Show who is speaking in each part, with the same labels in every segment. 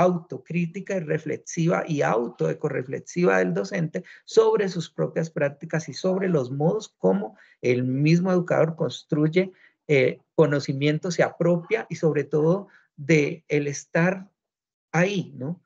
Speaker 1: autocrítica y reflexiva y autoecorreflexiva del docente sobre sus propias prácticas y sobre los modos como el mismo educador construye conocimiento, se apropia y sobre todo de el estar ahí, ¿no?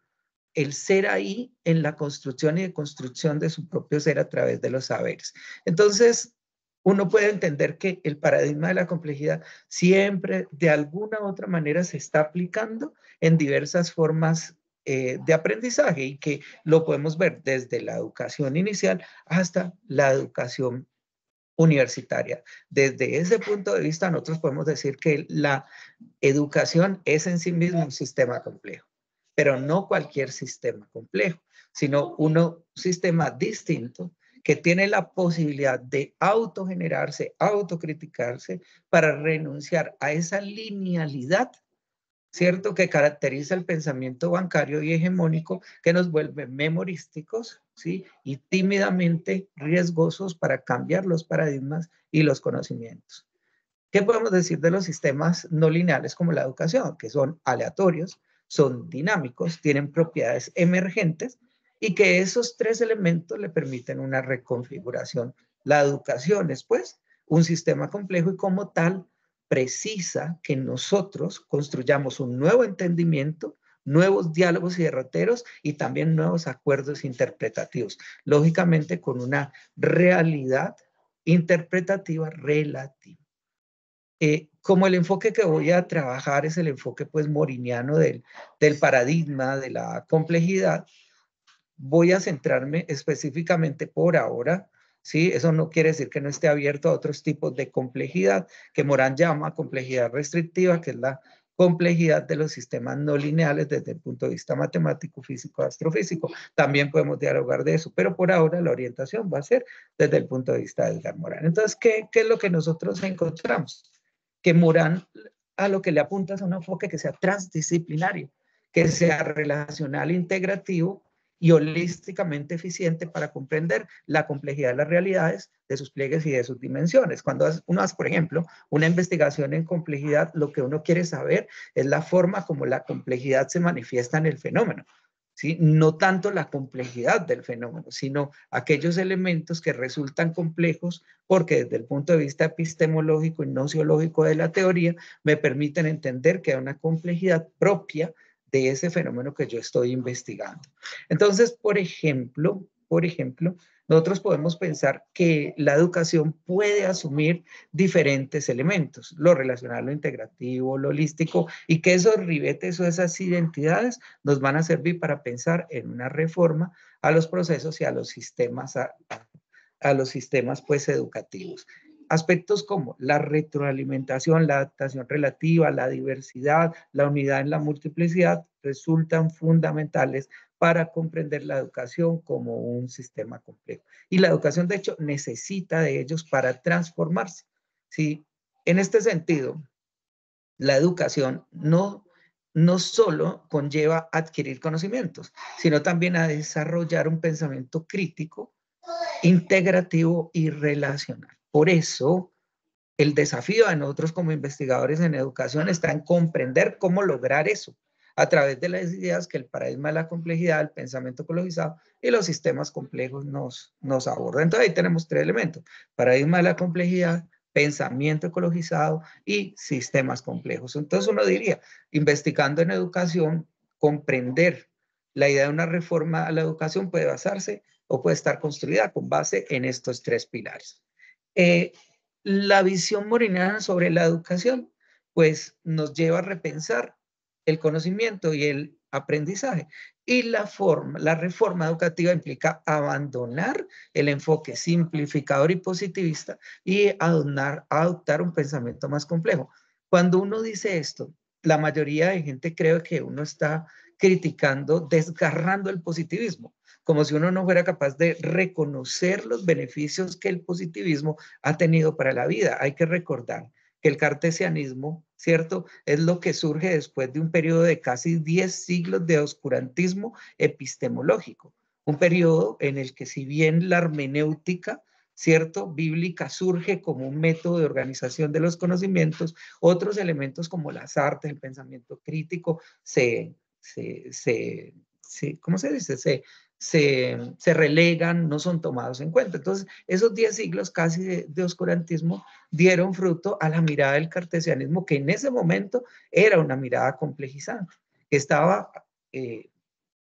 Speaker 1: El ser ahí en la construcción y deconstrucción de su propio ser a través de los saberes. Entonces, uno puede entender que el paradigma de la complejidad siempre de alguna u otra manera se está aplicando en diversas formas de aprendizaje y que lo podemos ver desde la educación inicial hasta la educación universitaria. Desde ese punto de vista, nosotros podemos decir que la educación es en sí mismo un sistema complejo, pero no cualquier sistema complejo, sino un sistema distinto que tiene la posibilidad de autogenerarse, autocriticarse para renunciar a esa linealidad, ¿cierto?, que caracteriza el pensamiento bancario y hegemónico, que nos vuelve memorísticos, ¿sí?, y tímidamente riesgosos para cambiar los paradigmas y los conocimientos. ¿Qué podemos decir de los sistemas no lineales como la educación? Que son aleatorios, son dinámicos, tienen propiedades emergentes y que esos tres elementos le permiten una reconfiguración. La educación es, pues, un sistema complejo y como tal precisa que nosotros construyamos un nuevo entendimiento, nuevos diálogos y derroteros y también nuevos acuerdos interpretativos, lógicamente con una realidad interpretativa relativa. Como el enfoque que voy a trabajar es el enfoque pues moriniano del paradigma, de la complejidad, voy a centrarme específicamente por ahora, ¿sí? Eso no quiere decir que no esté abierto a otros tipos de complejidad, que Morán llama complejidad restrictiva, que es la complejidad de los sistemas no lineales desde el punto de vista matemático, físico, astrofísico. También podemos dialogar de eso, pero por ahora la orientación va a ser desde el punto de vista de Edgar Morán. Entonces, ¿qué es lo que nosotros encontramos? Que Morán a lo que le apunta es un enfoque que sea transdisciplinario, que sea relacional, integrativo y holísticamente eficiente para comprender la complejidad de las realidades, de sus pliegues y de sus dimensiones. Cuando uno hace, por ejemplo, una investigación en complejidad, lo que uno quiere saber es la forma como la complejidad se manifiesta en el fenómeno. ¿Sí? No tanto la complejidad del fenómeno, sino aquellos elementos que resultan complejos porque desde el punto de vista epistemológico y nociológico de la teoría me permiten entender que hay una complejidad propia de ese fenómeno que yo estoy investigando. Entonces, por ejemplo, nosotros podemos pensar que la educación puede asumir diferentes elementos, lo relacional, lo integrativo, lo holístico, y que esos ribetes o esas identidades nos van a servir para pensar en una reforma a los procesos y a los sistemas, a los sistemas pues educativos. Aspectos como la retroalimentación, la adaptación relativa, la diversidad, la unidad en la multiplicidad resultan fundamentales para comprender la educación como un sistema complejo. Y la educación, de hecho, necesita de ellos para transformarse. ¿Sí? En este sentido, la educación no solo conlleva adquirir conocimientos, sino también a desarrollar un pensamiento crítico, integrativo y relacional. Por eso, el desafío de nosotros como investigadores en educación está en comprender cómo lograr eso a través de las ideas que el paradigma de la complejidad, el pensamiento ecologizado y los sistemas complejos nos abordan. Entonces ahí tenemos tres elementos: paradigma de la complejidad, pensamiento ecologizado y sistemas complejos. Entonces uno diría, investigando en educación, comprender la idea de una reforma a la educación puede basarse o puede estar construida con base en estos tres pilares. La visión moriniana sobre la educación, pues nos lleva a repensar el conocimiento y el aprendizaje. Y la reforma educativa implica abandonar el enfoque simplificador y positivista y adoptar un pensamiento más complejo. Cuando uno dice esto, la mayoría de gente cree que uno está criticando, desgarrando el positivismo, como si uno no fuera capaz de reconocer los beneficios que el positivismo ha tenido para la vida. Hay que recordar que el cartesianismo, ¿cierto?, es lo que surge después de un periodo de casi 10 siglos de oscurantismo epistemológico, un periodo en el que, si bien la hermenéutica, ¿cierto?, bíblica surge como un método de organización de los conocimientos, otros elementos como las artes, el pensamiento crítico, ¿cómo se dice? Se relegan, no son tomados en cuenta. Entonces, esos 10 siglos casi de oscurantismo dieron fruto a la mirada del cartesianismo, que en ese momento era una mirada complejizante, que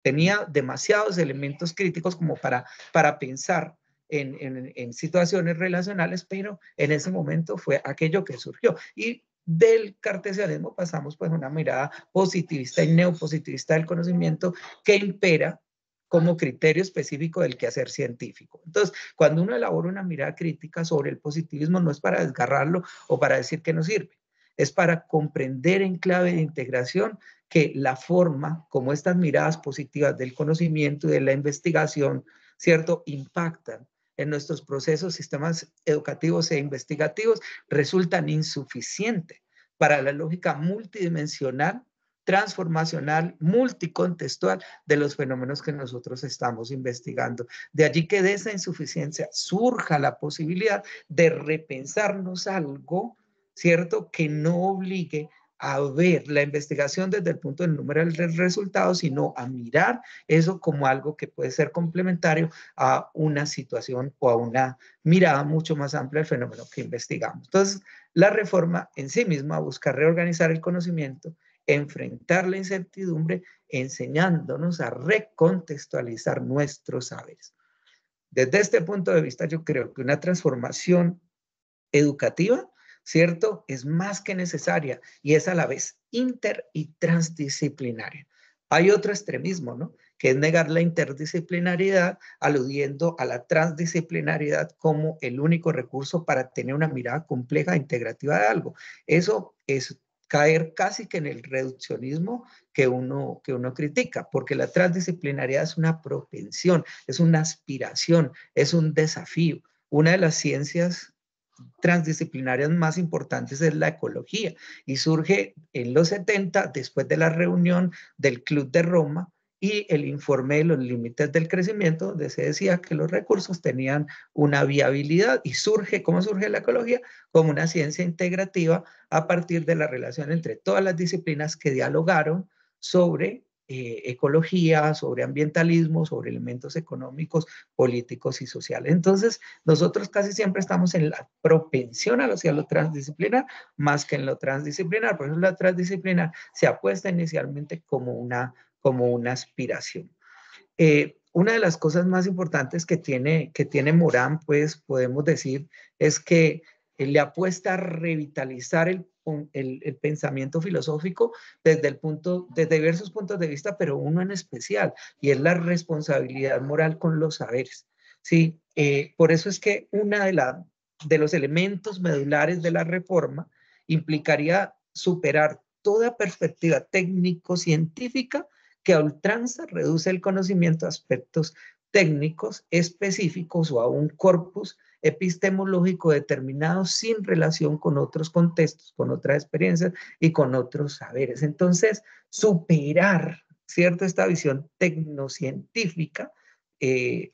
Speaker 1: tenía demasiados elementos críticos como para pensar en situaciones relacionales, pero en ese momento fue aquello que surgió. Y del cartesianismo pasamos pues a una mirada positivista y neopositivista del conocimiento que impera como criterio específico del quehacer científico. Entonces, cuando uno elabora una mirada crítica sobre el positivismo, no es para desgarrarlo o para decir que no sirve, es para comprender en clave de integración que la forma como estas miradas positivas del conocimiento y de la investigación, ¿cierto?, impactan en nuestros procesos, sistemas educativos e investigativos, resultan insuficientes para la lógica multidimensional, transformacional, multicontextual de los fenómenos que nosotros estamos investigando. De allí que de esa insuficiencia surja la posibilidad de repensarnos algo, ¿cierto?, que no obligue a ver la investigación desde el punto del número del resultado, sino a mirar eso como algo que puede ser complementario a una situación o a una mirada mucho más amplia del fenómeno que investigamos. Entonces, la reforma en sí misma busca reorganizar el conocimiento, enfrentar la incertidumbre, enseñándonos a recontextualizar nuestros saberes. Desde este punto de vista, yo creo que una transformación educativa, ¿cierto?, es más que necesaria y es a la vez inter y transdisciplinaria. Hay otro extremismo, ¿no?, que es negar la interdisciplinariedad, aludiendo a la transdisciplinariedad como el único recurso para tener una mirada compleja e integrativa de algo. Eso es caer casi que en el reduccionismo que uno critica, porque la transdisciplinariedad es una propensión, es una aspiración, es un desafío. Una de las ciencias transdisciplinarias más importantes es la ecología y surge en los 70 después de la reunión del Club de Roma y el informe de los límites del crecimiento, donde se decía que los recursos tenían una viabilidad y ¿cómo surge la ecología? Como una ciencia integrativa a partir de la relación entre todas las disciplinas que dialogaron sobre ecología, sobre ambientalismo, sobre elementos económicos, políticos y sociales. Entonces, nosotros casi siempre estamos en la propensión hacia lo transdisciplinar más que en lo transdisciplinar. Por eso la transdisciplinar se apuesta inicialmente como una aspiración. Una de las cosas más importantes que tiene Morán, pues podemos decir, es que le apuesta a revitalizar el pensamiento filosófico desde diversos puntos de vista, pero uno en especial, y es la responsabilidad moral con los saberes. ¿Sí? Por eso es que uno de los elementos medulares de la reforma implicaría superar toda perspectiva técnico-científica que a ultranza reduce el conocimiento a aspectos técnicos específicos o a un corpus epistemológico determinado sin relación con otros contextos, con otras experiencias y con otros saberes. Entonces, superar, ¿cierto?, esta visión tecnocientífica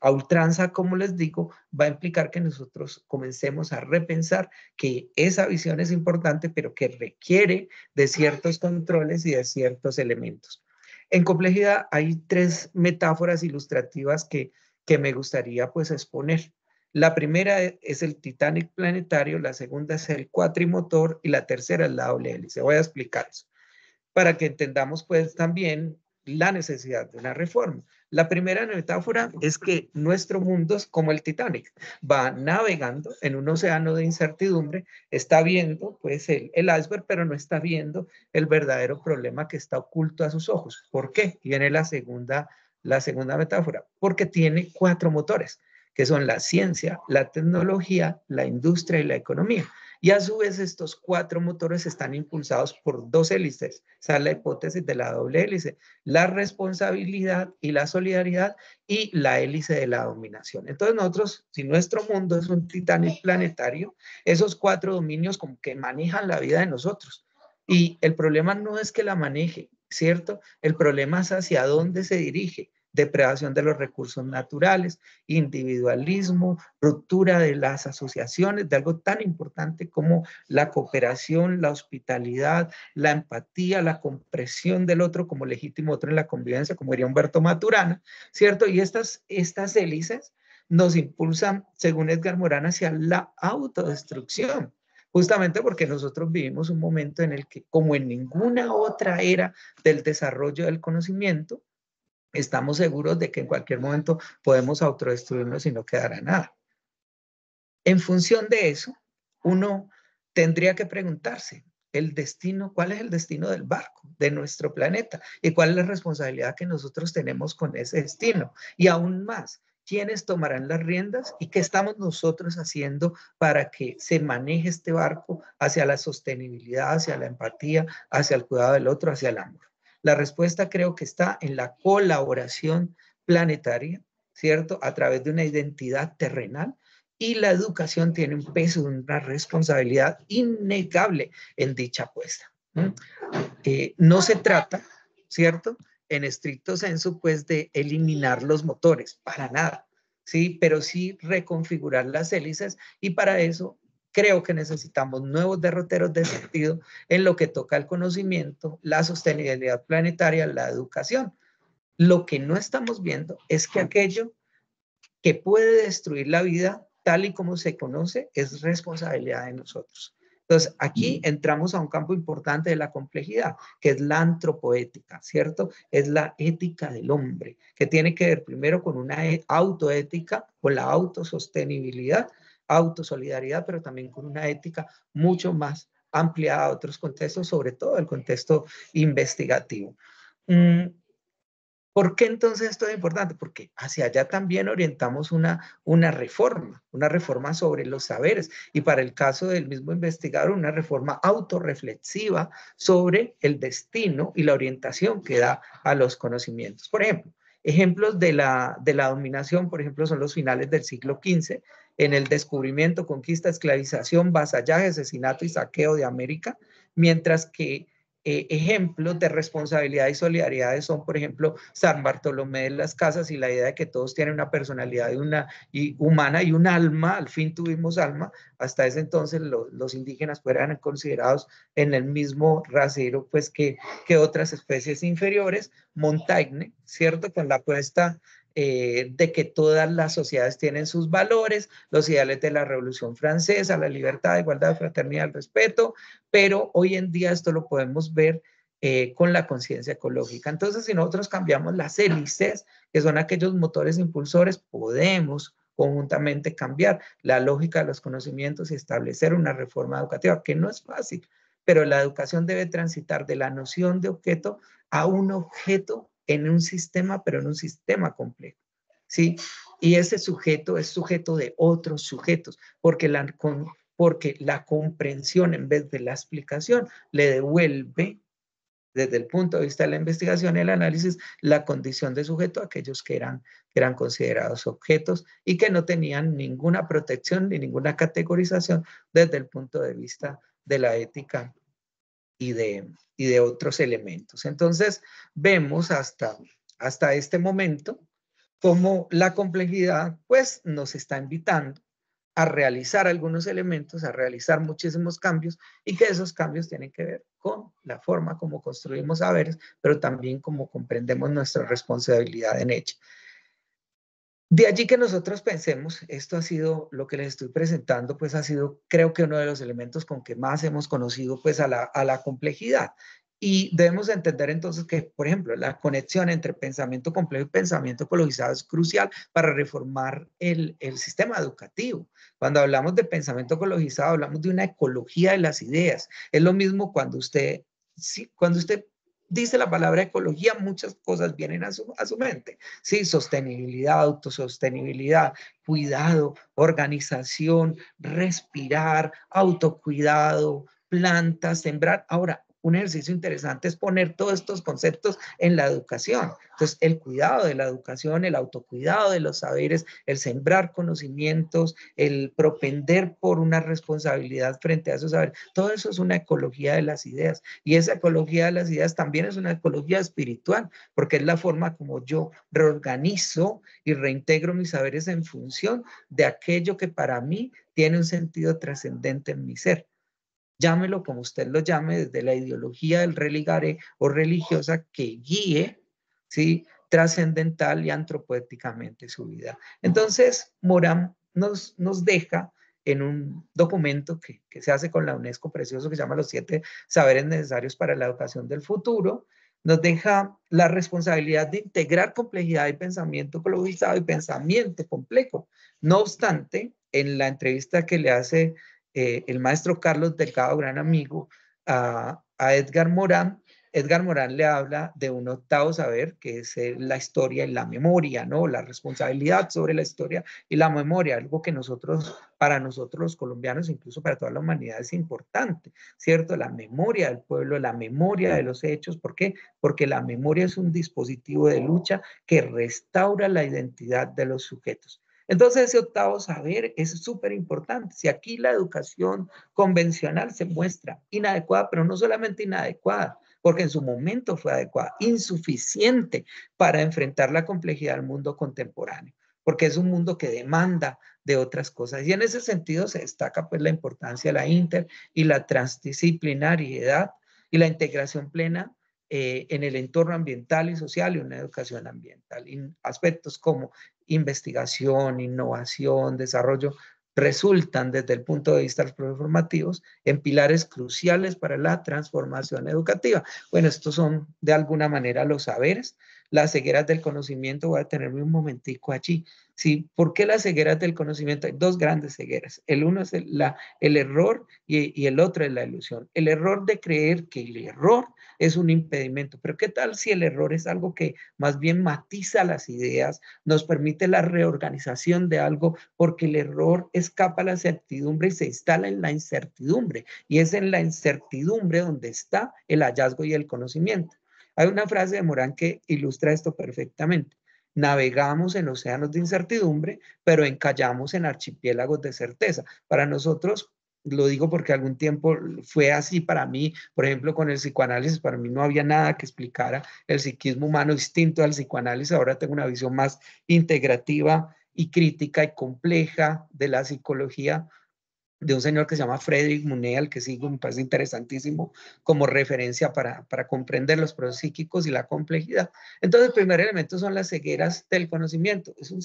Speaker 1: a ultranza, como les digo, va a implicar que nosotros comencemos a repensar que esa visión es importante, pero que requiere de ciertos controles y de ciertos elementos. En complejidad hay 3 metáforas ilustrativas que me gustaría pues exponer. La primera es el Titanic planetario, la segunda es el cuatrimotor y la tercera es la doble hélice. Voy a explicar eso para que entendamos pues también la necesidad de una reforma. La primera metáfora es que nuestro mundo es como el Titanic, va navegando en un océano de incertidumbre, está viendo pues el iceberg, pero no está viendo el verdadero problema que está oculto a sus ojos. ¿Por qué? Y viene la segunda metáfora, porque tiene 4 motores, que son la ciencia, la tecnología, la industria y la economía. Y a su vez estos 4 motores están impulsados por 2 hélices. Esa es la hipótesis de la doble hélice, la responsabilidad y la solidaridad y la hélice de la dominación. Entonces nosotros, si nuestro mundo es un Titanic planetario, esos 4 dominios como que manejan la vida de nosotros. Y el problema no es que la maneje, ¿cierto? El problema es hacia dónde se dirige. depredación de los recursos naturales, individualismo, ruptura de las asociaciones, de algo tan importante como la cooperación, la hospitalidad, la empatía, la comprensión del otro como legítimo otro en la convivencia, como diría Humberto Maturana, ¿cierto? Y estas hélices nos impulsan, según Edgar Morin, hacia la autodestrucción, justamente porque nosotros vivimos un momento en el que, como en ninguna otra era del desarrollo del conocimiento, estamos seguros de que en cualquier momento podemos autodestruirnos y no quedará nada. En función de eso, uno tendría que preguntarse, el destino, ¿cuál es el destino del barco, de nuestro planeta? ¿Y cuál es la responsabilidad que nosotros tenemos con ese destino? Y aún más, ¿quiénes tomarán las riendas y qué estamos nosotros haciendo para que se maneje este barco hacia la sostenibilidad, hacia la empatía, hacia el cuidado del otro, hacia el amor? La respuesta creo que está en la colaboración planetaria, ¿cierto? A través de una identidad terrenal, y la educación tiene un peso, una responsabilidad innegable en dicha apuesta. No se trata, ¿cierto? En estricto senso, pues de eliminar los motores, para nada, ¿sí? Pero sí reconfigurar las hélices y para eso creo que necesitamos nuevos derroteros de sentido en lo que toca el conocimiento, la sostenibilidad planetaria, la educación. Lo que no estamos viendo es que aquello que puede destruir la vida tal y como se conoce es responsabilidad de nosotros. Entonces, aquí entramos a un campo importante de la complejidad, que es la antropoética, ¿cierto? Es la ética del hombre, que tiene que ver primero con una autoética, con la autosostenibilidad, autosolidaridad, pero también con una ética mucho más ampliada a otros contextos, sobre todo el contexto investigativo. ¿Por qué entonces esto es importante? Porque hacia allá también orientamos una reforma sobre los saberes y para el caso del mismo investigador, una reforma autorreflexiva sobre el destino y la orientación que da a los conocimientos. Por ejemplo, ejemplos de la dominación, por ejemplo, son los finales del siglo XV, en el descubrimiento, conquista, esclavización, vasallaje, asesinato y saqueo de América, mientras que ejemplos de responsabilidad y solidaridad son, por ejemplo, San Bartolomé de las Casas y la idea de que todos tienen una personalidad humana y un alma, al fin tuvimos alma, hasta ese entonces los indígenas eran considerados en el mismo rasero pues que otras especies inferiores. Montaigne, ¿cierto? Con la apuesta de que todas las sociedades tienen sus valores, los ideales de la Revolución Francesa, la libertad, igualdad, fraternidad, el respeto, pero hoy en día esto lo podemos ver con la conciencia ecológica. Entonces, si nosotros cambiamos las hélices, que son aquellos motores impulsores, podemos conjuntamente cambiar la lógica de los conocimientos y establecer una reforma educativa, que no es fácil, pero la educación debe transitar de la noción de objeto a un objeto en un sistema, pero en un sistema complejo, ¿sí? Y ese sujeto es sujeto de otros sujetos, porque la comprensión en vez de la explicación le devuelve, desde el punto de vista de la investigación y el análisis, la condición de sujeto a aquellos que eran considerados objetos y que no tenían ninguna protección ni ninguna categorización desde el punto de vista de la ética y de otros elementos. Entonces, vemos hasta este momento cómo la complejidad pues nos está invitando a realizar algunos elementos, a realizar muchísimos cambios y que esos cambios tienen que ver con la forma como construimos saberes, pero también cómo comprendemos nuestra responsabilidad en ella. De allí que nosotros pensemos, esto ha sido lo que les estoy presentando, pues ha sido creo que uno de los elementos con que más hemos conocido pues a la complejidad. Y debemos entender entonces que, por ejemplo, la conexión entre pensamiento complejo y pensamiento ecologizado es crucial para reformar el sistema educativo. Cuando hablamos de pensamiento ecologizado, hablamos de una ecología de las ideas. Es lo mismo cuando usted dice la palabra ecología, muchas cosas vienen a su mente. Sí, sostenibilidad, autosostenibilidad, cuidado, organización, respirar, autocuidado, plantas, sembrar. Ahora, un ejercicio interesante es poner todos estos conceptos en la educación. Entonces, el cuidado de la educación, el autocuidado de los saberes, el sembrar conocimientos, el propender por una responsabilidad frente a esos saberes, todo eso es una ecología de las ideas. Y esa ecología de las ideas también es una ecología espiritual, porque es la forma como yo reorganizo y reintegro mis saberes en función de aquello que para mí tiene un sentido trascendente en mi ser. Llámelo como usted lo llame, desde la ideología del religare o religiosa que guíe, ¿sí?, trascendental y antropoéticamente su vida. Entonces, Morán nos deja en un documento que se hace con la UNESCO precioso, que se llama Los 7 saberes necesarios para la educación del futuro, nos deja la responsabilidad de integrar complejidad y pensamiento ecologizado y pensamiento complejo. No obstante, en la entrevista que le hace el maestro Carlos Delgado, gran amigo, a Edgar Morán le habla de un octavo saber, que es la historia y la memoria, ¿no? La responsabilidad sobre la historia y la memoria, algo que para nosotros los colombianos, incluso para toda la humanidad, es importante, ¿cierto? La memoria del pueblo, la memoria de los hechos. ¿Por qué? Porque la memoria es un dispositivo de lucha que restaura la identidad de los sujetos. Entonces, ese octavo saber es súper importante. Si aquí la educación convencional se muestra inadecuada, pero no solamente inadecuada, porque en su momento fue adecuada, insuficiente para enfrentar la complejidad del mundo contemporáneo, porque es un mundo que demanda de otras cosas. Y en ese sentido se destaca pues la importancia de la y la transdisciplinariedad y la integración plena en el entorno ambiental y social y una educación ambiental. Y aspectos como investigación, innovación, desarrollo, resultan desde el punto de vista de los procesos formativos en pilares cruciales para la transformación educativa. Bueno, estos son de alguna manera los saberes. Las cegueras del conocimiento, voy a tenerme un momentico allí. ¿Sí? ¿Por qué las cegueras del conocimiento? Hay dos grandes cegueras. El uno es el error y el otro es la ilusión. El error de creer que el error es un impedimento. Pero ¿qué tal si el error es algo que más bien matiza las ideas, nos permite la reorganización de algo, porque el error escapa a la certidumbre y se instala en la incertidumbre? Y es en la incertidumbre donde está el hallazgo y el conocimiento. Hay una frase de Morán que ilustra esto perfectamente. Navegamos en océanos de incertidumbre, pero encallamos en archipiélagos de certeza. Para nosotros, lo digo porque algún tiempo fue así para mí, por ejemplo, con el psicoanálisis, para mí no había nada que explicara el psiquismo humano distinto al psicoanálisis. Ahora tengo una visión más integrativa y crítica y compleja de la psicología, de un señor que se llama Frederick Monet, al que sigo, me parece interesantísimo como referencia para comprender los procesos psíquicos y la complejidad. Entonces, el primer elemento son las cegueras del conocimiento. Es una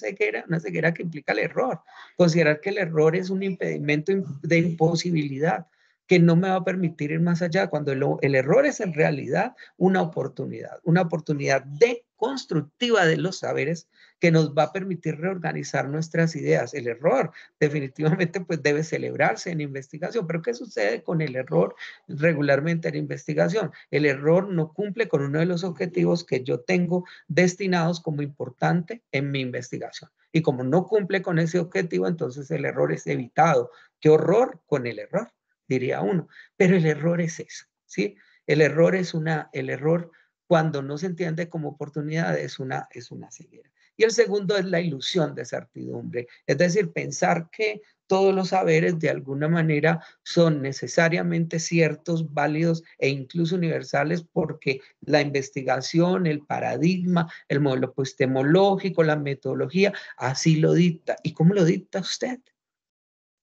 Speaker 1: ceguera que implica el error. Considerar que el error es un impedimento de imposibilidad, que no me va a permitir ir más allá, cuando el error es en realidad una oportunidad de constructiva de los saberes que nos va a permitir reorganizar nuestras ideas. El error definitivamente pues debe celebrarse en investigación, pero ¿qué sucede con el error regularmente en investigación? El error no cumple con uno de los objetivos que yo tengo destinados como importante en mi investigación. Y como no cumple con ese objetivo, entonces el error es evitado. ¡Qué horror con el error!, diría uno. Pero el error es eso, ¿sí? El error cuando no se entiende como oportunidad es una ceguera. Y el segundo es la ilusión de certidumbre, es decir, pensar que todos los saberes de alguna manera son necesariamente ciertos, válidos e incluso universales, porque la investigación, el paradigma, el modelo epistemológico, la metodología, así lo dicta. ¿Y cómo lo dicta usted?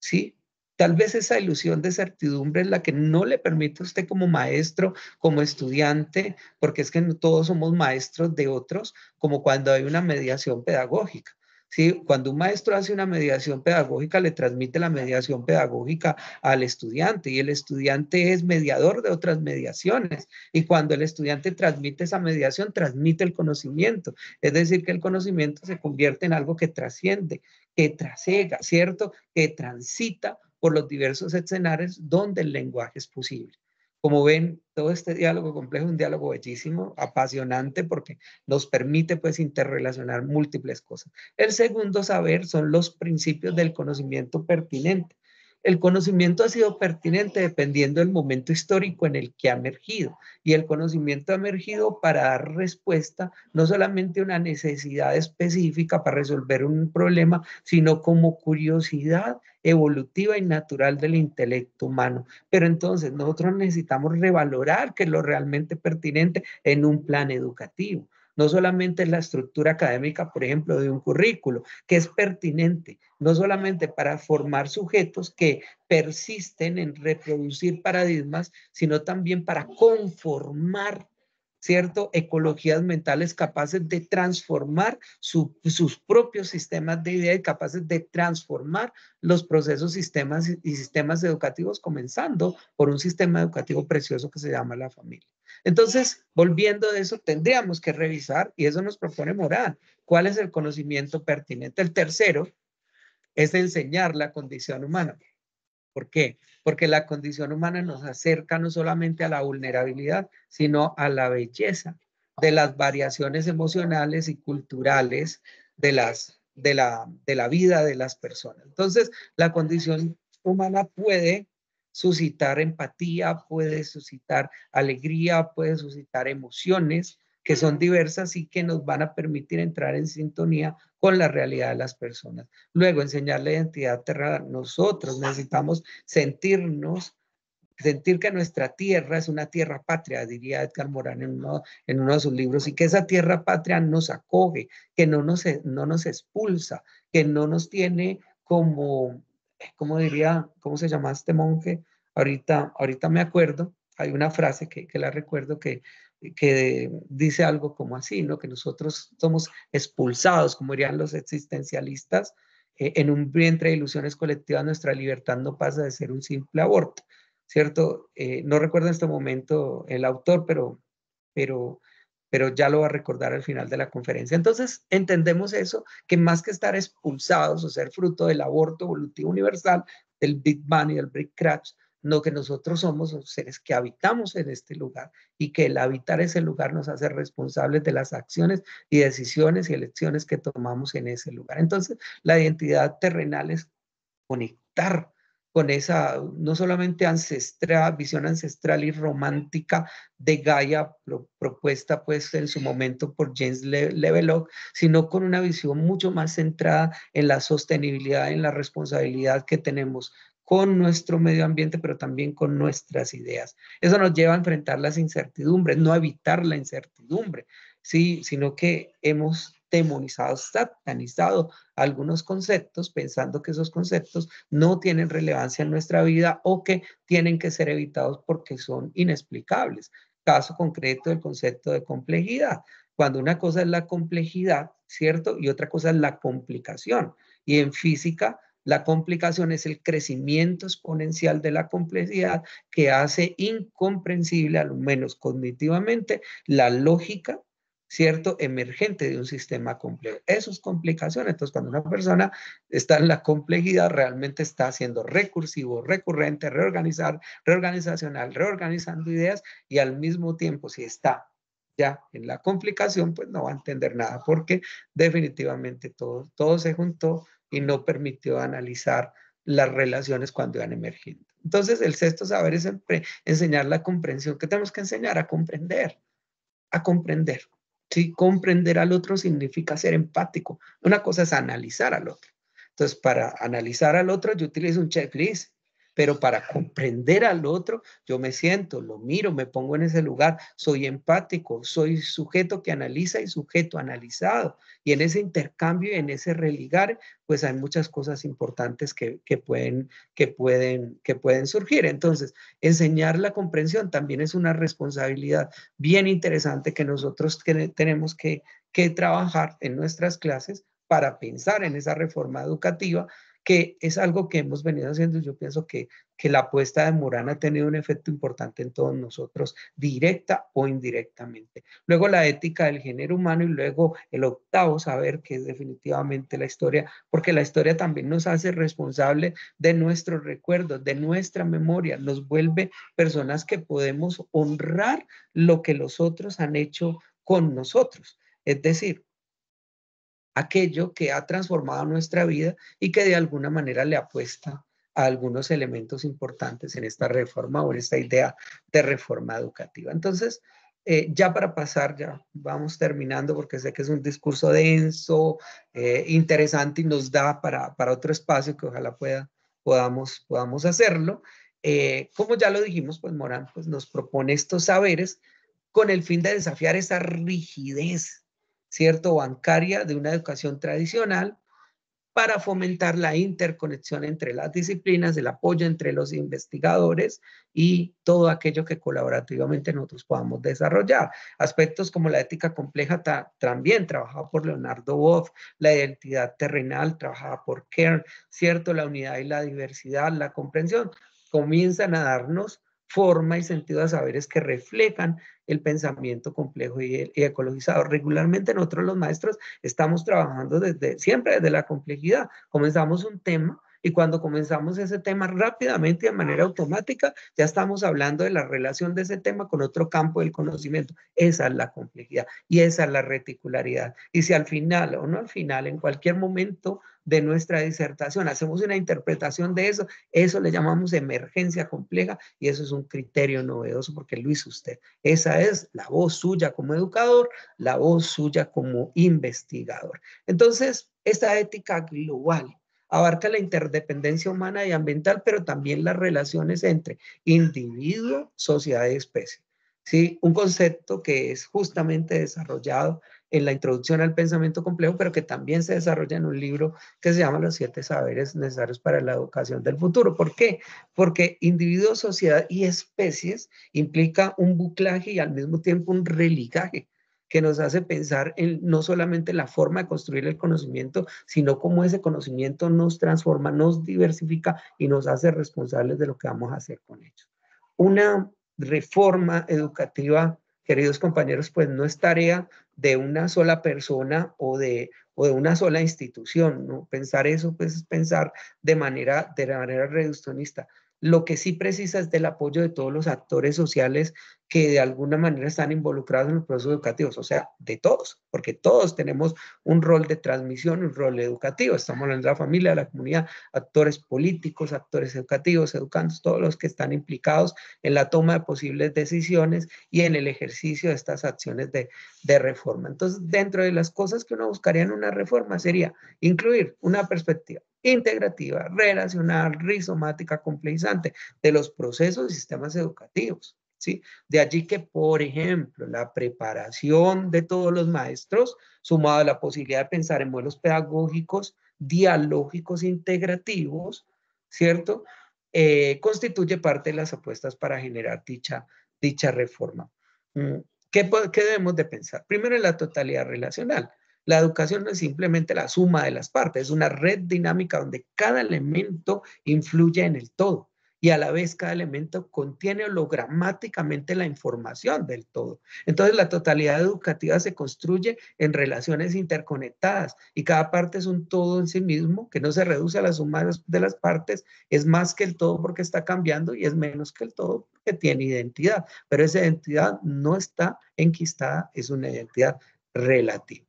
Speaker 1: ¿Sí? Tal vez esa ilusión de certidumbre es la que no le permite a usted como maestro, como estudiante, porque es que no todos somos maestros de otros, como cuando hay una mediación pedagógica. ¿Sí? Cuando un maestro hace una mediación pedagógica, le transmite la mediación pedagógica al estudiante, y el estudiante es mediador de otras mediaciones. Y cuando el estudiante transmite esa mediación, transmite el conocimiento. Es decir, que el conocimiento se convierte en algo que trasciende, que trasega, ¿cierto? Que transita por los diversos escenarios donde el lenguaje es posible. Como ven, todo este diálogo complejo es un diálogo bellísimo, apasionante, porque nos permite pues interrelacionar múltiples cosas. El segundo saber son los principios del conocimiento pertinente. El conocimiento ha sido pertinente dependiendo del momento histórico en el que ha emergido. Y el conocimiento ha emergido para dar respuesta no solamente a una necesidad específica para resolver un problema, sino como curiosidad evolutiva y natural del intelecto humano. Pero entonces nosotros necesitamos revalorar qué es lo realmente pertinente en un plan educativo. No solamente la estructura académica, por ejemplo, de un currículo, que es pertinente, no solamente para formar sujetos que persisten en reproducir paradigmas, sino también para conformar, ¿cierto? Ecologías mentales capaces de transformar sus propios sistemas de ideas y capaces de transformar los procesos sistemas y sistemas educativos, comenzando por un sistema educativo precioso que se llama la familia. Entonces, volviendo de eso, tendríamos que revisar, y eso nos propone Morán, cuál es el conocimiento pertinente. El tercero es enseñar la condición humana. ¿Por qué? Porque la condición humana nos acerca no solamente a la vulnerabilidad, sino a la belleza de las variaciones emocionales y culturales de la vida de las personas. Entonces, la condición humana puede suscitar empatía, puede suscitar alegría, puede suscitar emociones que son diversas y que nos van a permitir entrar en sintonía con la realidad de las personas. Luego, enseñar la identidad terrenal. Nosotros necesitamos sentir que nuestra tierra es una tierra patria, diría Edgar Morán en uno de sus libros, y que esa tierra patria nos acoge, que no nos expulsa, que no nos tiene como, ¿cómo diría, cómo se llama este monje? Ahorita me acuerdo, hay una frase que la recuerdo que dice algo como así, ¿no? Que nosotros somos expulsados, como dirían los existencialistas, en un vientre de ilusiones colectivas nuestra libertad no pasa de ser un simple aborto, ¿cierto? No recuerdo en este momento el autor, pero, pero ya lo va a recordar al final de la conferencia. Entonces, entendemos eso, que más que estar expulsados o ser fruto del aborto evolutivo universal, del Big Bang y del Big Crash, no, que nosotros somos seres que habitamos en este lugar y que el habitar ese lugar nos hace responsables de las acciones y decisiones y elecciones que tomamos en ese lugar. Entonces, la identidad terrenal es conectar con esa, no solamente ancestral, visión ancestral y romántica de Gaia, propuesta pues en su momento por James Lovelock, sino con una visión mucho más centrada en la sostenibilidad, en la responsabilidad que tenemos con nuestro medio ambiente, pero también con nuestras ideas. Eso nos lleva a enfrentar las incertidumbres, no a evitar la incertidumbre, sí, sino que hemos demonizado, satanizado algunos conceptos, pensando que esos conceptos no tienen relevancia en nuestra vida o que tienen que ser evitados porque son inexplicables. Caso concreto del concepto de complejidad. Cuando una cosa es la complejidad, ¿cierto? Y otra cosa es la complicación. Y en física, la complicación es el crecimiento exponencial de la complejidad que hace incomprensible, al menos cognitivamente, la lógica, ¿cierto? Emergente de un sistema complejo. Eso es complicación. Entonces, cuando una persona está en la complejidad, realmente está haciendo recursivo, recurrente, reorganizacional, reorganizando ideas y al mismo tiempo, si está ya en la complicación, pues no va a entender nada porque definitivamente todo se juntó y no permitió analizar las relaciones cuando iban emergiendo. Entonces, el sexto saber es enseñar la comprensión. ¿Qué tenemos que enseñar? A comprender, a comprender. ¿Sí? Comprender al otro significa ser empático. Una cosa es analizar al otro. Entonces, para analizar al otro, yo utilizo un checklist, pero para comprender al otro, yo me siento, lo miro, me pongo en ese lugar, soy empático, soy sujeto que analiza y sujeto analizado. Y en ese intercambio y en ese religar, pues hay muchas cosas importantes que pueden surgir. Entonces, enseñar la comprensión también es una responsabilidad bien interesante que nosotros tenemos que trabajar en nuestras clases para pensar en esa reforma educativa, que es algo que hemos venido haciendo. Yo pienso que la apuesta de Morán ha tenido un efecto importante en todos nosotros, directa o indirectamente. Luego la ética del género humano y luego el octavo saber, que es definitivamente la historia, porque la historia también nos hace responsable de nuestros recuerdos, de nuestra memoria, nos vuelve personas que podemos honrar lo que los otros han hecho con nosotros. Es decir, aquello que ha transformado nuestra vida y que de alguna manera le apuesta a algunos elementos importantes en esta reforma o en esta idea de reforma educativa. Entonces, ya para pasar, ya vamos terminando porque sé que es un discurso denso, interesante y nos da para otro espacio que ojalá podamos hacerlo. Como ya lo dijimos, pues Morán pues, nos propone estos saberes con el fin de desafiar esa rigidez, ¿cierto?, bancaria de una educación tradicional para fomentar la interconexión entre las disciplinas, el apoyo entre los investigadores y todo aquello que colaborativamente nosotros podamos desarrollar. Aspectos como la ética compleja también trabajada por Leonardo Boff, la identidad terrenal trabajada por Kern, ¿cierto? La unidad y la diversidad, la comprensión, comienzan a darnos forma y sentido a saberes que reflejan el pensamiento complejo y ecologizado. Regularmente nosotros los maestros estamos trabajando siempre desde la complejidad. Comenzamos un tema y cuando comenzamos ese tema rápidamente y de manera automática, ya estamos hablando de la relación de ese tema con otro campo del conocimiento. Esa es la complejidad y esa es la reticularidad. Y si al final o no al final, en cualquier momento de nuestra disertación hacemos una interpretación de eso, eso le llamamos emergencia compleja y eso es un criterio novedoso porque lo hizo usted. Esa es la voz suya como educador, la voz suya como investigador. Entonces, esta ética global abarca la interdependencia humana y ambiental, pero también las relaciones entre individuo, sociedad y especie. ¿Sí? Un concepto que es justamente desarrollado en la introducción al pensamiento complejo, pero que también se desarrolla en un libro que se llama Los 7 saberes necesarios para la educación del futuro. ¿Por qué? Porque individuo, sociedad y especies implica un buclaje y al mismo tiempo un religaje que nos hace pensar en no solamente la forma de construir el conocimiento, sino cómo ese conocimiento nos transforma, nos diversifica y nos hace responsables de lo que vamos a hacer con ellos. Una reforma educativa, queridos compañeros, pues no es tarea de una sola persona o de una sola institución, ¿no? Pensar eso, pues es pensar de manera reduccionista. Lo que sí precisa es del apoyo de todos los actores sociales que de alguna manera están involucrados en los procesos educativos, o sea, de todos, porque todos tenemos un rol de transmisión, un rol educativo. Estamos hablando de la familia, de la comunidad, actores políticos, actores educativos, educandos, todos los que están implicados en la toma de posibles decisiones y en el ejercicio de estas acciones de reforma. Entonces, dentro de las cosas que uno buscaría en una reforma sería incluir una perspectiva integrativa, relacional, rizomática, complejizante de los procesos y sistemas educativos. ¿Sí? De allí que, por ejemplo, la preparación de todos los maestros, sumado a la posibilidad de pensar en modelos pedagógicos, dialógicos, integrativos, ¿cierto? Constituye parte de las apuestas para generar dicha reforma. ¿Qué debemos de pensar? Primero, en la totalidad relacional. La educación no es simplemente la suma de las partes, es una red dinámica donde cada elemento influye en el todo y a la vez cada elemento contiene hologramáticamente la información del todo. Entonces la totalidad educativa se construye en relaciones interconectadas y cada parte es un todo en sí mismo que no se reduce a la suma de las partes, es más que el todo porque está cambiando y es menos que el todo porque tiene identidad, pero esa identidad no está enquistada, es una identidad relativa.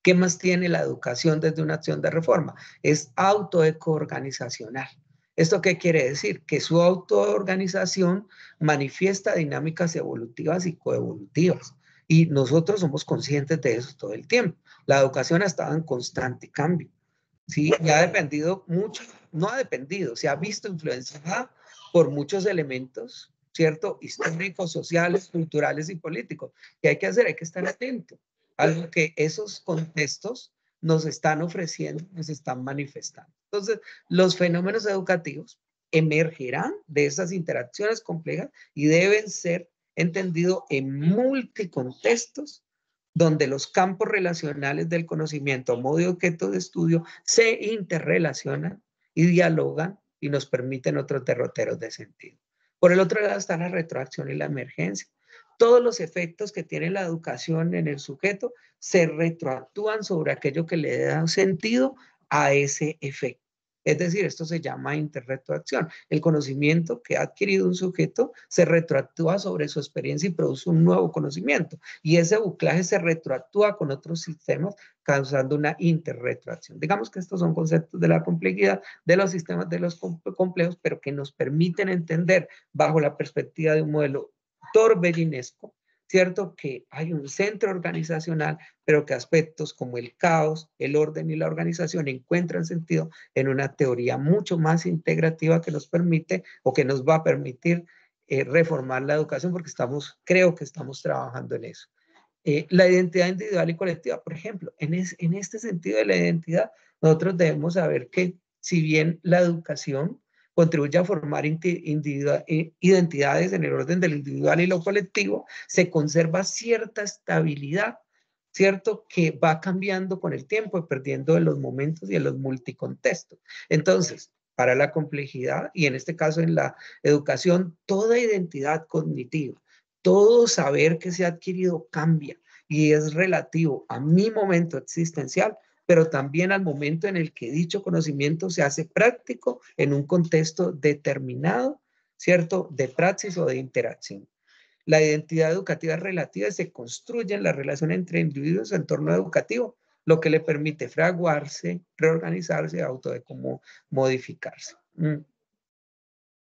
Speaker 1: ¿Qué más tiene la educación desde una acción de reforma? Es autoecoorganizacional. ¿Esto qué quiere decir? Que su autoorganización manifiesta dinámicas evolutivas y coevolutivas. Y nosotros somos conscientes de eso todo el tiempo. La educación ha estado en constante cambio. ¿Sí? Y ha dependido mucho, no ha dependido, se ha visto influenciada por muchos elementos, ¿cierto? Históricos, sociales, culturales y políticos. ¿Qué hay que hacer? Hay que estar atento a lo que esos contextos nos están ofreciendo, nos están manifestando. Entonces, los fenómenos educativos emergerán de esas interacciones complejas y deben ser entendidos en multicontextos donde los campos relacionales del conocimiento, modo y objeto de estudio, se interrelacionan y dialogan y nos permiten otros derroteros de sentido. Por el otro lado está la retroacción y la emergencia. Todos los efectos que tiene la educación en el sujeto se retroactúan sobre aquello que le da sentido a ese efecto. Es decir, esto se llama interretroacción. El conocimiento que ha adquirido un sujeto se retroactúa sobre su experiencia y produce un nuevo conocimiento. Y ese buclaje se retroactúa con otros sistemas causando una interretroacción. Digamos que estos son conceptos de la complejidad de los sistemas de los complejos, pero que nos permiten entender bajo la perspectiva de un modelo torbellinesco, ¿cierto? Que hay un centro organizacional, pero que aspectos como el caos, el orden y la organización encuentran sentido en una teoría mucho más integrativa que nos permite o que nos va a permitir reformar la educación, porque creo que estamos trabajando en eso. La identidad individual y colectiva, por ejemplo, en este sentido de la identidad, nosotros debemos saber que si bien la educación contribuye a formar identidades en el orden del individual y lo colectivo, se conserva cierta estabilidad, ¿cierto? Que va cambiando con el tiempo y perdiendo en los momentos y en los multicontextos. Entonces, para la complejidad, y en este caso en la educación, toda identidad cognitiva, todo saber que se ha adquirido cambia y es relativo a mi momento existencial, pero también al momento en el que dicho conocimiento se hace práctico en un contexto determinado, ¿cierto? De praxis o de interacción. La identidad educativa es relativa y se construye en la relación entre individuos en entorno educativo, lo que le permite fraguarse, reorganizarse, modificarse.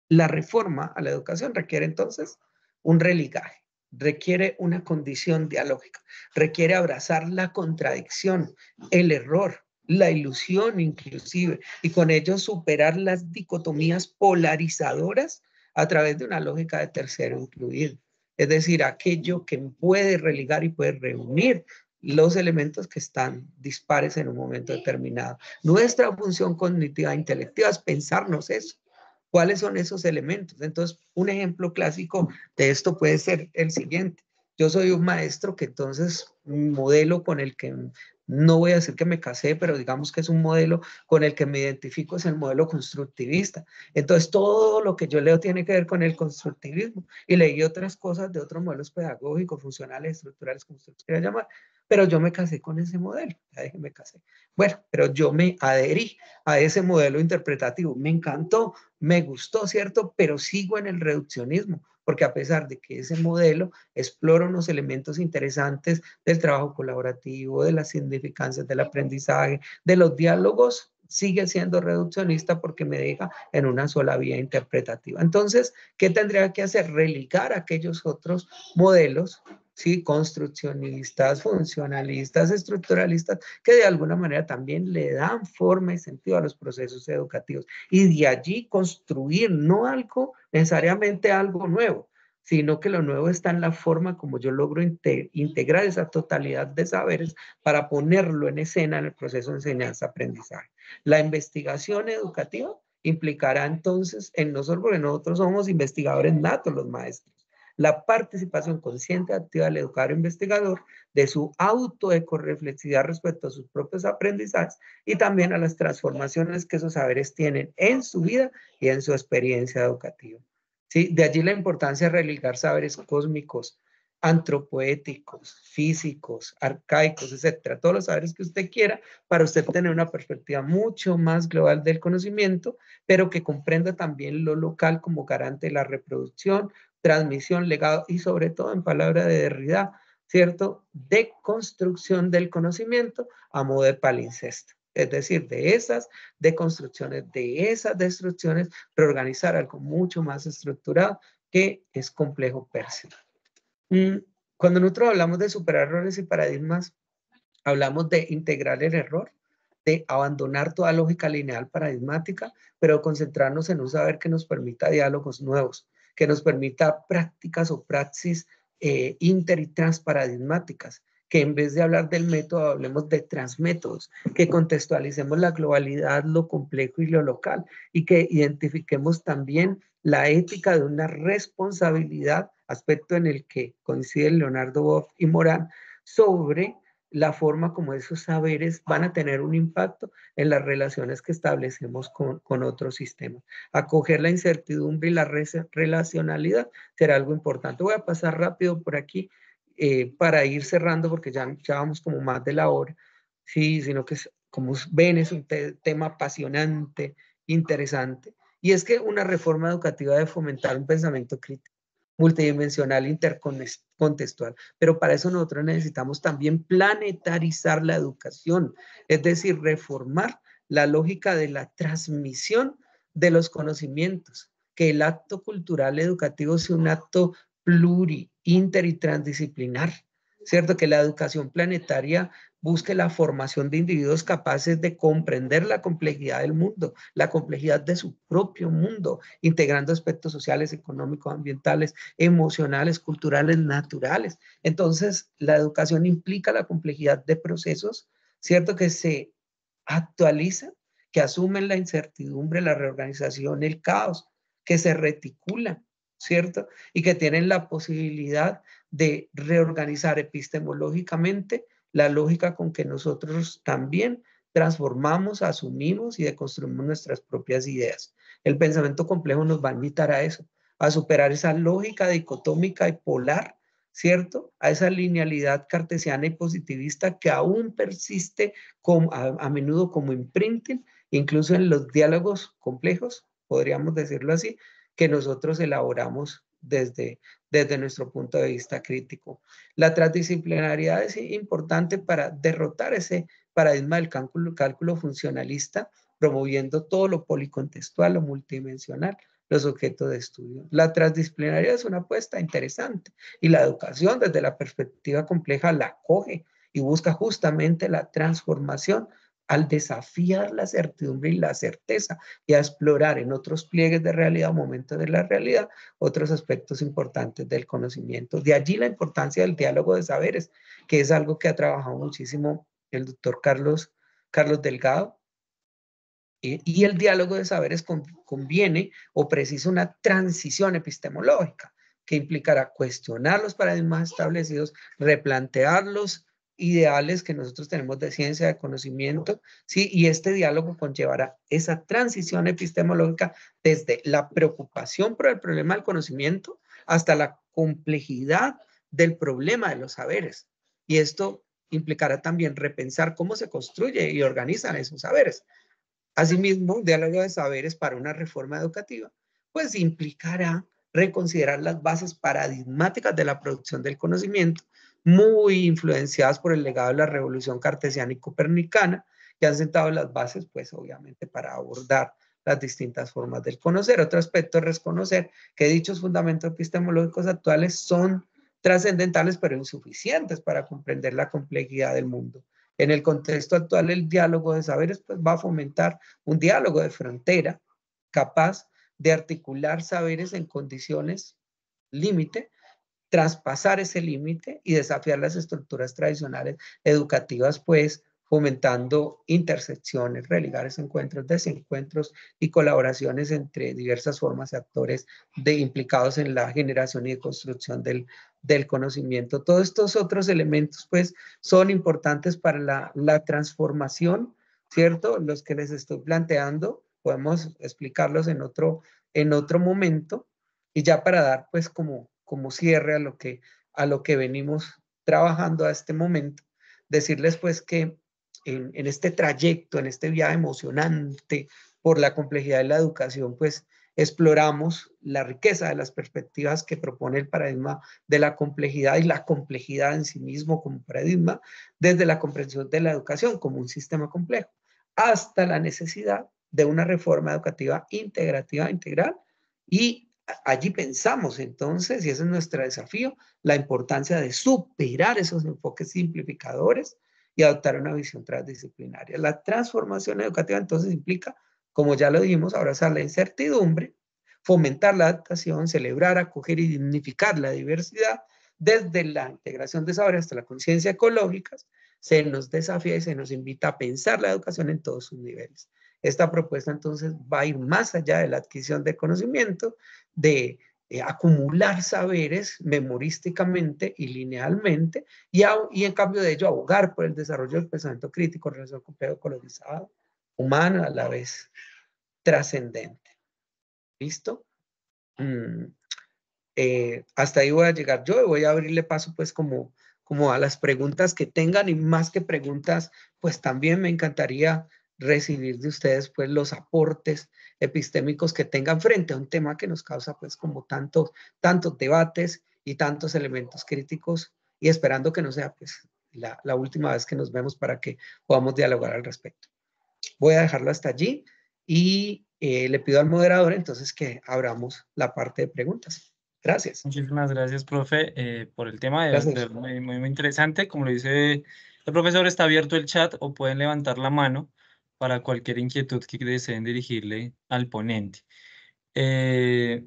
Speaker 1: La reforma a la educación requiere entonces un religaje, requiere una condición dialógica, requiere abrazar la contradicción, el error, la ilusión inclusive, y con ello superar las dicotomías polarizadoras a través de una lógica de tercero incluido. Es decir, aquello que puede religar y puede reunir los elementos que están dispares en un momento determinado. Nuestra función cognitiva e intelectiva es pensarnos eso. ¿Cuáles son esos elementos? Entonces, un ejemplo clásico de esto puede ser el siguiente. Yo soy un maestro que entonces, un modelo con el que no voy a decir que me casé, pero digamos que es un modelo con el que me identifico, es el modelo constructivista. Entonces, todo lo que yo leo tiene que ver con el constructivismo. Y leí otras cosas de otros modelos pedagógicos, funcionales, estructurales, como usted quiera llamar, pero yo me casé con ese modelo. Ya dije, me casé. Bueno, pero yo me adherí a ese modelo interpretativo. Me encantó, me gustó, ¿cierto? Pero sigo en el reduccionismo, porque a pesar de que ese modelo explora unos elementos interesantes del trabajo colaborativo, de las significancias del aprendizaje, de los diálogos, sigue siendo reduccionista porque me deja en una sola vía interpretativa. Entonces, ¿qué tendría que hacer? Religar aquellos otros modelos, ¿sí? Construccionistas, funcionalistas, estructuralistas, que de alguna manera también le dan forma y sentido a los procesos educativos. Y de allí construir no algo, necesariamente algo nuevo, sino que lo nuevo está en la forma como yo logro integrar esa totalidad de saberes para ponerlo en escena en el proceso de enseñanza-aprendizaje. La investigación educativa implicará entonces en nosotros, porque nosotros somos investigadores natos los maestros, la participación consciente activa del educador investigador, de su autoecorreflexividad respecto a sus propios aprendizajes y también a las transformaciones que esos saberes tienen en su vida y en su experiencia educativa. ¿Sí? De allí la importancia de religar saberes cósmicos, antropoéticos, físicos, arcaicos, etcétera, todos los saberes que usted quiera para usted tener una perspectiva mucho más global del conocimiento, pero que comprenda también lo local como garante de la reproducción, transmisión, legado y sobre todo, en palabra de Derrida, ¿cierto? De construcción del conocimiento a modo de palincesto. Es decir, de esas deconstrucciones, de esas destrucciones, reorganizar algo mucho más estructurado que es complejo per se. Cuando nosotros hablamos de superar errores y paradigmas, hablamos de integrar el error, de abandonar toda lógica lineal paradigmática, pero concentrarnos en un saber que nos permita diálogos nuevos, que nos permita prácticas o praxis inter y transparadigmáticas, que en vez de hablar del método, hablemos de transmétodos, que contextualicemos la globalidad, lo complejo y lo local, y que identifiquemos también la ética de una responsabilidad, aspecto en el que coinciden Leonardo Boff y Morán, sobre la forma como esos saberes van a tener un impacto en las relaciones que establecemos con otros sistemas. Acoger la incertidumbre y la relacionalidad será algo importante. Voy a pasar rápido por aquí para ir cerrando porque ya vamos como más de la hora. Sí, sino que como ven, es un tema apasionante, interesante, y es que una reforma educativa debe fomentar un pensamiento crítico, multidimensional, intercontextual, pero para eso nosotros necesitamos también planetarizar la educación, es decir, reformar la lógica de la transmisión de los conocimientos, que el acto cultural educativo sea un acto pluri, inter y transdisciplinar, ¿cierto? Que la educación planetaria busque la formación de individuos capaces de comprender la complejidad del mundo, la complejidad de su propio mundo, integrando aspectos sociales, económicos, ambientales, emocionales, culturales, naturales. Entonces, la educación implica la complejidad de procesos, ¿cierto? Que se actualizan, que asumen la incertidumbre, la reorganización, el caos, que se reticulan, ¿cierto? Y que tienen la posibilidad de reorganizar epistemológicamente la lógica con que nosotros también transformamos, asumimos y deconstruimos nuestras propias ideas. El pensamiento complejo nos va a invitar a eso, a superar esa lógica dicotómica y polar, ¿cierto? A esa linealidad cartesiana y positivista que aún persiste a menudo como imprinting, incluso en los diálogos complejos, podríamos decirlo así, que nosotros elaboramos desde nuestro punto de vista crítico. La transdisciplinariedad es importante para derrotar ese paradigma del cálculo funcionalista, promoviendo todo lo policontextual, lo multidimensional, los objetos de estudio. La transdisciplinaridad es una apuesta interesante y la educación desde la perspectiva compleja la acoge y busca justamente la transformación al desafiar la certidumbre y la certeza y a explorar en otros pliegues de realidad, momentos de la realidad, otros aspectos importantes del conocimiento. De allí la importancia del diálogo de saberes, que es algo que ha trabajado muchísimo el doctor Carlos Delgado. Y el diálogo de saberes conviene o precisa una transición epistemológica que implicará cuestionar los paradigmas establecidos, replantear los ideales que nosotros tenemos de ciencia, de conocimiento, ¿sí? Y este diálogo conllevará esa transición epistemológica desde la preocupación por el problema del conocimiento hasta la complejidad del problema de los saberes. Y esto implicará también repensar cómo se construye y organizan esos saberes. Asimismo, un diálogo de saberes para una reforma educativa, pues implicará reconsiderar las bases paradigmáticas de la producción del conocimiento, muy influenciadas por el legado de la revolución cartesiana y copernicana, que han sentado las bases, pues obviamente, para abordar las distintas formas del conocer. Otro aspecto es reconocer que dichos fundamentos epistemológicos actuales son trascendentales, pero insuficientes para comprender la complejidad del mundo. En el contexto actual, el diálogo de saberes pues, va a fomentar un diálogo de frontera capaz de articular saberes en condiciones límite, traspasar ese límite y desafiar las estructuras tradicionales educativas, pues fomentando intersecciones, religares encuentros, desencuentros y colaboraciones entre diversas formas y actores implicados en la generación y construcción del conocimiento. Todos estos otros elementos, pues, son importantes para la transformación, ¿cierto? Los que les estoy planteando, podemos explicarlos en otro momento, y ya para dar, pues, como cierre a lo que venimos trabajando a este momento, decirles, pues, que en este trayecto, en este viaje emocionante por la complejidad de la educación, pues exploramos la riqueza de las perspectivas que propone el paradigma de la complejidad y la complejidad en sí mismo como paradigma, desde la comprensión de la educación como un sistema complejo, hasta la necesidad de una reforma educativa integrativa, integral, y allí pensamos entonces, y ese es nuestro desafío, la importancia de superar esos enfoques simplificadores y adoptar una visión transdisciplinaria. La transformación educativa entonces implica, como ya lo dijimos, abrazar la incertidumbre, fomentar la adaptación, celebrar, acoger y dignificar la diversidad, desde la integración de saberes hasta la conciencia ecológica, se nos desafía y se nos invita a pensar la educación en todos sus niveles. Esta propuesta entonces va a ir más allá de la adquisición de conocimiento, de acumular saberes memorísticamente y linealmente, y en cambio de ello abogar por el desarrollo del pensamiento crítico, relación complejo, colonizado, humano, a la vez trascendente. ¿Listo? Hasta ahí voy a llegar yo y voy a abrirle paso pues como como a las preguntas que tengan y más que preguntas, pues también me encantaría recibir de ustedes pues los aportes epistémicos que tengan frente a un tema que nos causa pues como tantos debates y tantos elementos críticos y esperando que no sea pues la última vez que nos vemos para que podamos dialogar al respecto. Voy a dejarlo hasta allí y le pido al moderador entonces que abramos la parte de preguntas. Gracias.
Speaker 2: Muchísimas gracias, profe, por el tema.
Speaker 1: Gracias.
Speaker 2: Muy interesante. Como lo dice el profesor, está abierto el chat o pueden levantar la mano para cualquier inquietud que deseen dirigirle al ponente.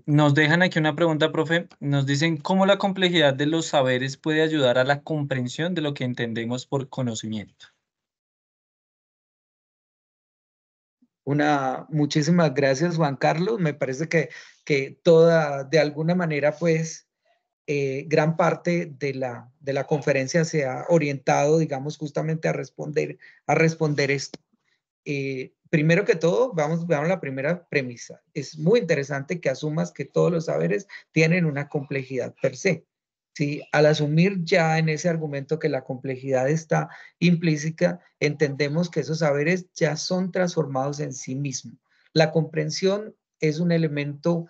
Speaker 2: Nos dejan aquí una pregunta, profe. Nos dicen cómo la complejidad de los saberes puede ayudar a la comprensión de lo que entendemos por conocimiento.
Speaker 1: Muchísimas gracias, Juan Carlos. Me parece que de alguna manera, pues, gran parte de la conferencia se ha orientado, digamos, justamente a responder esto. Primero que todo, veamos la primera premisa. Es muy interesante que asumas que todos los saberes tienen una complejidad per se. ¿Sí? Al asumir ya en ese argumento que la complejidad está implícita, entendemos que esos saberes ya son transformados en sí mismos. La comprensión es un elemento,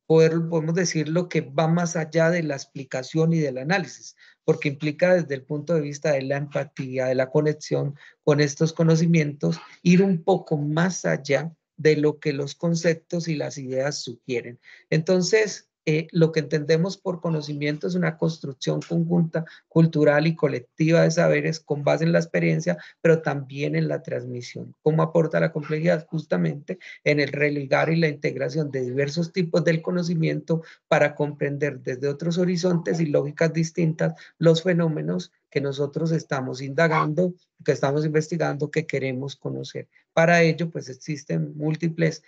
Speaker 1: podemos decirlo, que va más allá de la explicación y del análisis, porque implica desde el punto de vista de la empatía, de la conexión con estos conocimientos, ir un poco más allá de lo que los conceptos y las ideas sugieren. Entonces, lo que entendemos por conocimiento es una construcción conjunta, cultural y colectiva de saberes con base en la experiencia, pero también en la transmisión. ¿Cómo aporta la complejidad? Justamente en el religar y la integración de diversos tipos del conocimiento para comprender desde otros horizontes y lógicas distintas los fenómenos que nosotros estamos indagando, que estamos investigando, que queremos conocer. Para ello, pues existen múltiples,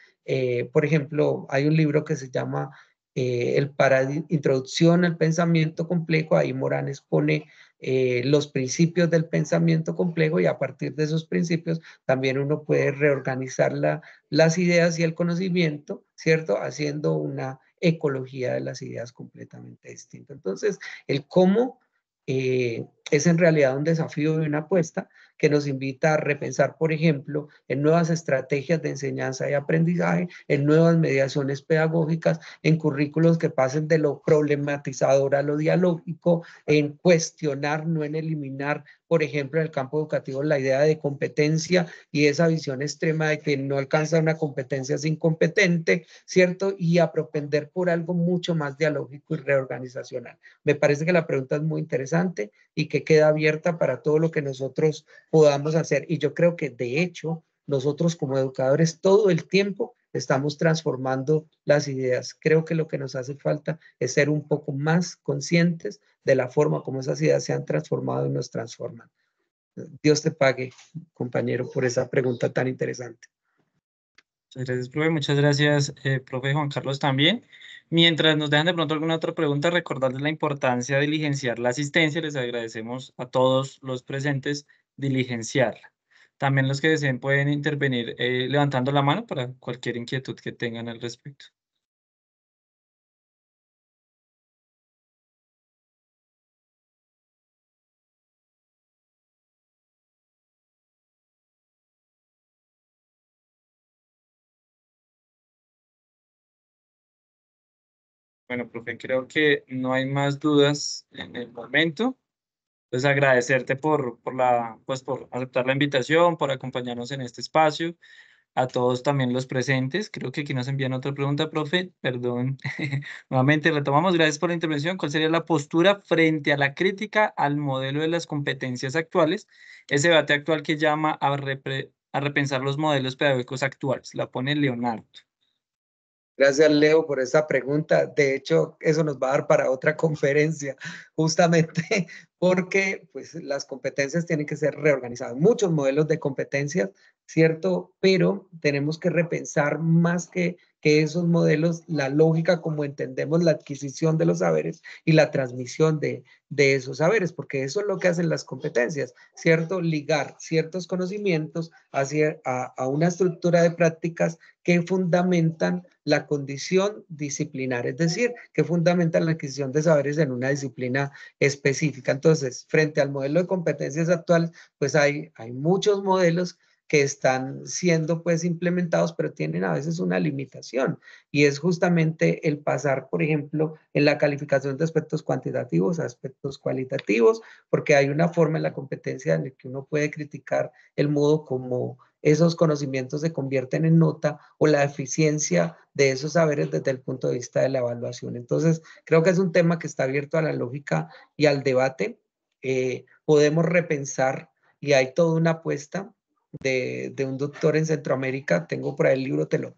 Speaker 1: por ejemplo, hay un libro que se llama Introducción al Pensamiento Complejo. Ahí Moranes pone los principios del pensamiento complejo y a partir de esos principios también uno puede reorganizar las ideas y el conocimiento, ¿cierto? Haciendo una ecología de las ideas completamente distinta. Entonces, el cómo es en realidad un desafío y una apuesta que nos invita a repensar, por ejemplo, en nuevas estrategias de enseñanza y aprendizaje, en nuevas mediaciones pedagógicas, en currículos que pasen de lo problematizador a lo dialógico, en cuestionar, no en eliminar, por ejemplo, en el campo educativo, la idea de competencia y esa visión extrema de que no alcanza una competencia sin competente, ¿cierto? Y a propender por algo mucho más dialógico y reorganizacional. Me parece que la pregunta es muy interesante y que queda abierta para todo lo que nosotros podamos hacer. Y yo creo que de hecho nosotros como educadores todo el tiempo estamos transformando las ideas. Creo que lo que nos hace falta es ser un poco más conscientes de la forma como esas ideas se han transformado y nos transforman. Dios te pague, compañero, por esa pregunta tan interesante.
Speaker 2: Muchas gracias, profe. Muchas gracias, profe Juan Carlos, también. Mientras nos dejan de pronto alguna otra pregunta, recordarles la importancia de diligenciar la asistencia. Les agradecemos a todos los presentes diligenciarla. También los que deseen pueden intervenir levantando la mano para cualquier inquietud que tengan al respecto. Bueno, profe, creo que no hay más dudas en el momento. Pues agradecerte por aceptar la invitación, por acompañarnos en este espacio. A todos también los presentes. Creo que aquí nos envían otra pregunta, profe. Perdón. Nuevamente retomamos. Gracias por la intervención. ¿Cuál sería la postura frente a la crítica al modelo de las competencias actuales? Ese debate actual que llama a repensar los modelos pedagógicos actuales. La pone Leonardo.
Speaker 1: Gracias, Leo, por esa pregunta. De hecho, eso nos va a dar para otra conferencia, justamente porque pues, las competencias tienen que ser reorganizadas. Muchos modelos de competencias, ¿cierto? Pero tenemos que repensar más que esos modelos, la lógica como entendemos la adquisición de los saberes y la transmisión de esos saberes, porque eso es lo que hacen las competencias, ¿cierto? Ligar ciertos conocimientos a una estructura de prácticas que fundamentan la condición disciplinar, es decir, que fundamenta la adquisición de saberes en una disciplina específica. Entonces, frente al modelo de competencias actual, pues hay muchos modelos que están siendo pues implementados, pero tienen a veces una limitación, y es justamente el pasar, por ejemplo, en la calificación de aspectos cuantitativos a aspectos cualitativos, porque hay una forma en la competencia en la que uno puede criticar el modo como esos conocimientos se convierten en nota o la eficiencia de esos saberes desde el punto de vista de la evaluación. Entonces, creo que es un tema que está abierto a la lógica y al debate. Podemos repensar, y hay toda una apuesta de un doctor en Centroamérica, tengo por ahí el libro, te lo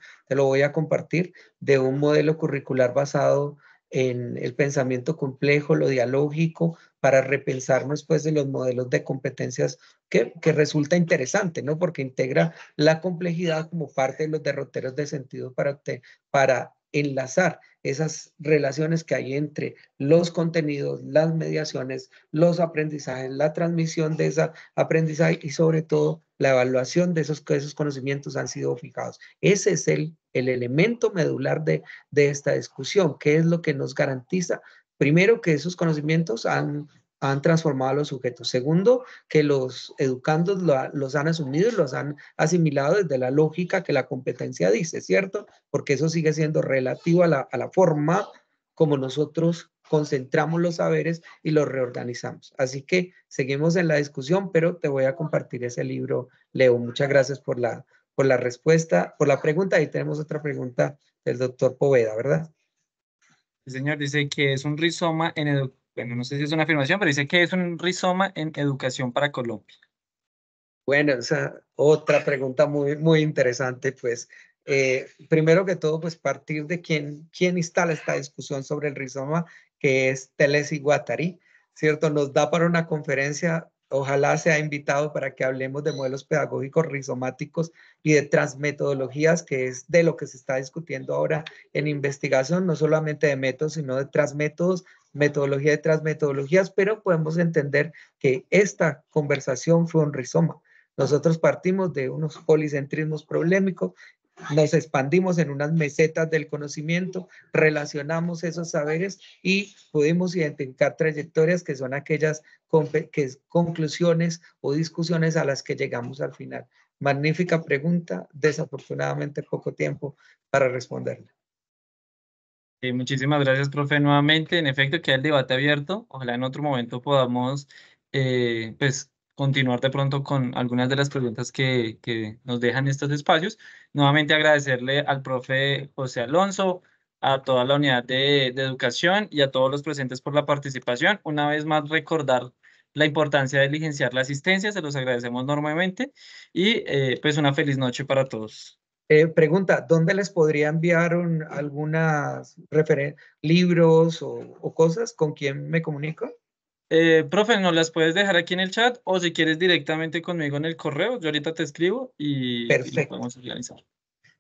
Speaker 1: voy a compartir, de un modelo curricular basado en el pensamiento complejo, lo dialógico, para repensarnos pues de los modelos de competencias que resulta interesante, ¿no? Porque integra la complejidad como parte de los derroteros de sentido para enlazar esas relaciones que hay entre los contenidos, las mediaciones, los aprendizajes, la transmisión de ese aprendizaje y sobre todo la evaluación de esos conocimientos han sido fijados. Ese es el elemento medular de esta discusión. ¿Qué es lo que nos garantiza? Primero, que esos conocimientos han transformado a los sujetos. Segundo, que los educandos los han asumido y los han asimilado desde la lógica que la competencia dice, ¿cierto? Porque eso sigue siendo relativo a la forma como nosotros concentramos los saberes y los reorganizamos. Así que seguimos en la discusión, pero te voy a compartir ese libro, Leo. Muchas gracias por la respuesta, por la pregunta. Ahí tenemos otra pregunta del doctor Poveda, ¿verdad?
Speaker 2: El señor dice que es un rizoma bueno, no sé si es una afirmación, pero dice que es un rizoma en educación para Colombia.
Speaker 1: Bueno, esa otra pregunta muy, muy interesante, pues primero que todo, pues partir de quién instala esta discusión sobre el rizoma, que es Telesi Guattari, ¿cierto? Nos da para una conferencia, ojalá sea invitado para que hablemos de modelos pedagógicos rizomáticos y de transmetodologías, que es de lo que se está discutiendo ahora en investigación, no solamente de métodos, sino de transmétodos, metodología de transmetodologías, pero podemos entender que esta conversación fue un rizoma. Nosotros partimos de unos policentrismos problemáticos, nos expandimos en unas mesetas del conocimiento, relacionamos esos saberes y pudimos identificar trayectorias que son aquellas conclusiones o discusiones a las que llegamos al final. Magnífica pregunta, desafortunadamente poco tiempo para responderla.
Speaker 2: Muchísimas gracias, profe, nuevamente. En efecto, queda el debate abierto. Ojalá en otro momento podamos pues, continuar de pronto con algunas de las preguntas que nos dejan estos espacios. Nuevamente agradecerle al profe José Alonso, a toda la unidad de educación y a todos los presentes por la participación. Una vez más, recordar la importancia de diligenciar la asistencia. Se los agradecemos enormemente y pues una feliz noche para todos.
Speaker 1: Pregunta, ¿dónde les podría enviar algunas libros o cosas? ¿Con quién me comunico?
Speaker 2: Profe, nos las puedes dejar aquí en el chat o si quieres directamente conmigo en el correo, yo ahorita te escribo y lo
Speaker 1: Perfecto,
Speaker 2: podemos organizar.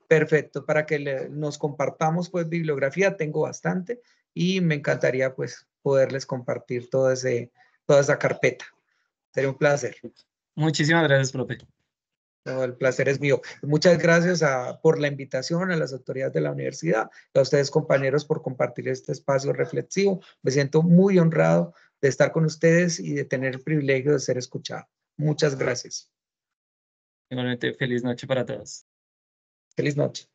Speaker 1: perfecto. Para que nos compartamos pues bibliografía, tengo bastante y me encantaría pues poderles compartir toda esa carpeta. Sería un placer.
Speaker 2: Muchísimas gracias, profe.
Speaker 1: No, el placer es mío. Muchas gracias por la invitación a las autoridades de la universidad, a ustedes compañeros por compartir este espacio reflexivo. Me siento muy honrado de estar con ustedes y de tener el privilegio de ser escuchado. Muchas gracias.
Speaker 2: Igualmente, feliz noche para todos.
Speaker 1: Feliz noche.